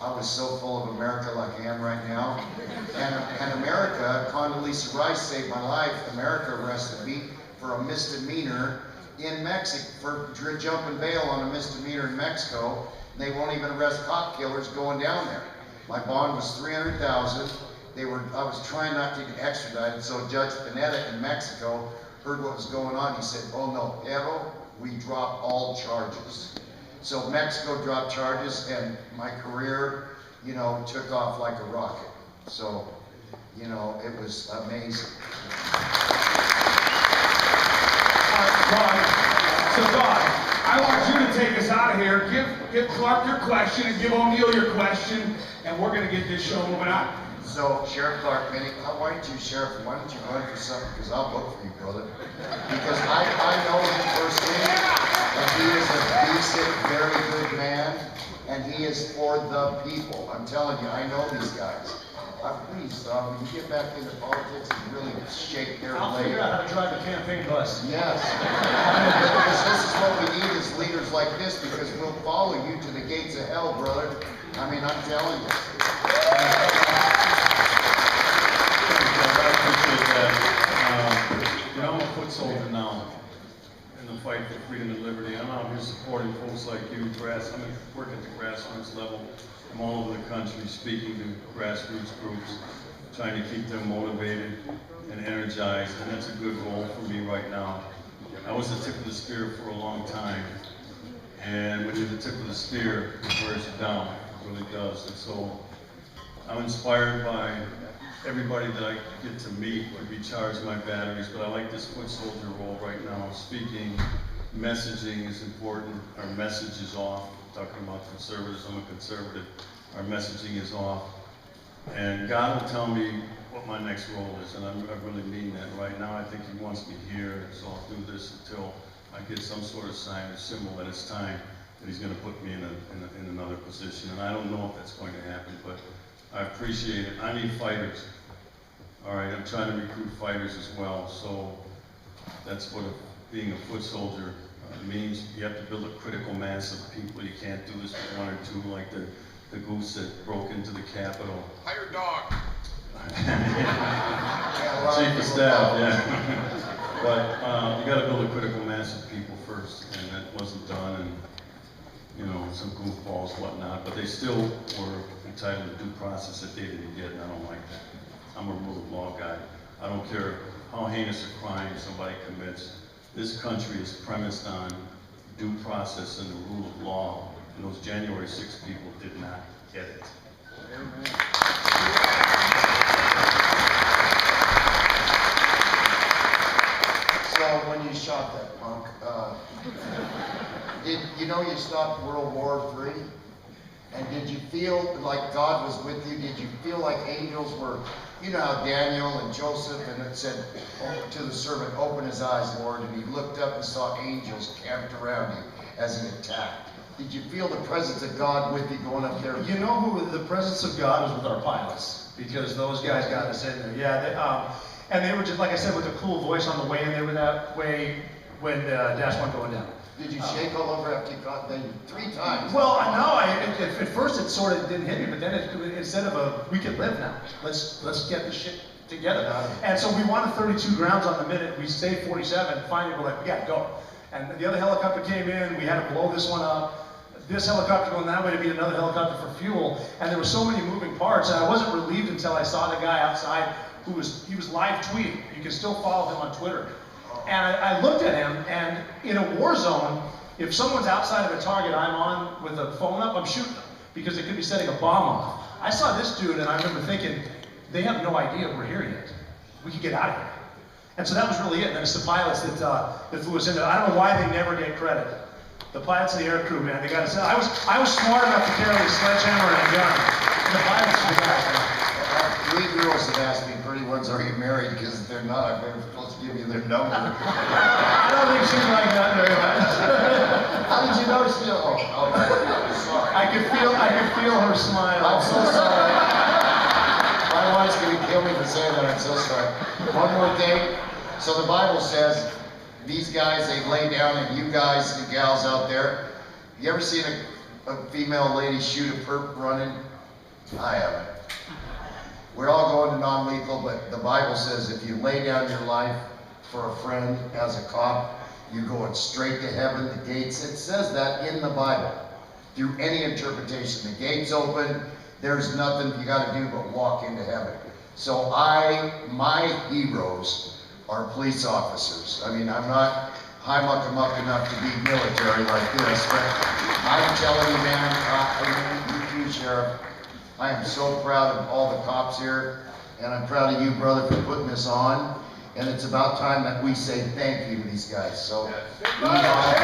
I was so full of America like I am right now. And America, Condoleezza Rice saved my life. America arrested me for a misdemeanor in Mexico, for jumping bail on a misdemeanor in Mexico. They won't even arrest cop killers going down there. My bond was $300,000. I was trying not to get extradited, so Judge Pineda in Mexico heard what was going on. He said, "Oh no, pero we drop all charges." So Mexico dropped charges, and my career, you know, took off like a rocket. So, you know, it was amazing. So God, I want you to take us out of here. Give Clarke your question and give O'Neill your question, and we're going to get this show moving on. So, Sheriff Clarke, why don't you, Sheriff, why don't you run for something? Because I'll vote for you, brother. Because I know him personally, and he is a decent, very good man, and he is for the people. I'm telling you, I know these guys. Please, when you get back into politics and really shake their leg. I'll figure out how to drive a campaign bus. Yes. Because this is what we need is leaders like this, because we'll follow you to the gates of hell, brother. I mean, I'm telling you. I appreciate that. You know, I'm a foot soldier now in the fight for freedom and liberty. I'm out here supporting folks like you, I'm working at the grassroots level. I'm all over the country speaking to grassroots groups, trying to keep them motivated and energized, and that's a good role for me right now. I was the tip of the spear for a long time, and when you're the tip of the spear, it wears you down, it really does. And so I'm inspired by everybody that I get to meet to recharge my batteries, but I like this foot soldier role right now. Speaking, messaging is important. Our message is off. Talking about conservatives, I'm a conservative. Our messaging is off. And God will tell me what my next role is, and I really mean that. Right now, I think He wants me here, so I'll do this until I get some sort of sign or symbol that it's time, that He's going to put me in another position. And I don't know if that's going to happen, but I appreciate it. I need fighters. All right, I'm trying to recruit fighters as well, so that's what being a foot soldier means. You have to build a critical mass of people. You can't do this with one or two like the goose that broke into the Capitol. Hire dog. Chief of staff, yeah. But you got to build a critical mass of people first, and that wasn't done, and you know, some goofballs, whatnot, but they still were entitled to due process that they didn't get, and I don't like that. I'm a rule of law guy. I don't care how heinous a crime somebody commits. This country is premised on due process and the rule of law, and those January 6 people did not get it. Amen. So when you shot that punk, did you know you stopped World War III? And did you feel like God was with you? Did you feel like angels were, you know how Daniel and Joseph, and it said to the servant, "Open his eyes, Lord," and he looked up and saw angels camped around him as an attack. Did you feel the presence of God with you going up there? You know who the presence of God was with our pilots, because those guys got us in there. Yeah, and they were just, like I said, with a cool voice on the way, and they were that way when Dash 1 going down. Did you shake all over after you got them 3 times? Well, no, at first it sort of didn't hit me, but then instead of we can live now, let's get this shit together. And so we wanted 32 rounds on the minute. We stayed 47. Finally, we're like, we gotta go. And the other helicopter came in. We had to blow this one up. This helicopter going that way to beat another helicopter for fuel. And there were so many moving parts, and I wasn't relieved until I saw the guy outside he was live tweeting. You can still follow him on Twitter. And I looked at him, and in a war zone, if someone's outside of a target I'm on with a phone up, I'm shooting them, because they could be setting a bomb off. I saw this dude, and I remember thinking, they have no idea we're here yet. We can get out of here. And so that was really it. And then it's the pilots that flew us in there. I don't know why they never get credit. The pilots and the aircrew, man, they got us in. I was smart enough to carry a sledgehammer and a gun. And the pilots are the guys, man. 3 girls have asked me, pretty ones, are you married? Because they're not. I've been supposed to give you their number. I don't think she's like that very much. How did you notice me? Oh, sorry. I could feel her smile. I'm so sorry. My wife's going to kill me for saying that. I'm so sorry. One more thing. So the Bible says, these guys, they lay down, and you guys, the gals out there, you ever seen a female lady shoot a perp running? I haven't. We're all going to non-lethal, but the Bible says if you lay down your life for a friend as a cop, you're going straight to heaven, the gates. It says that in the Bible. Through any interpretation, the gates open, there's nothing you got to do but walk into heaven. So my heroes are police officers. I mean, I'm not high-muck-em-up enough to be military like this, but I'm telling you, man, you too, Sheriff, I am so proud of all the cops here, and I'm proud of you, brother, for putting this on. And it's about time that we say thank you to these guys. So, we all got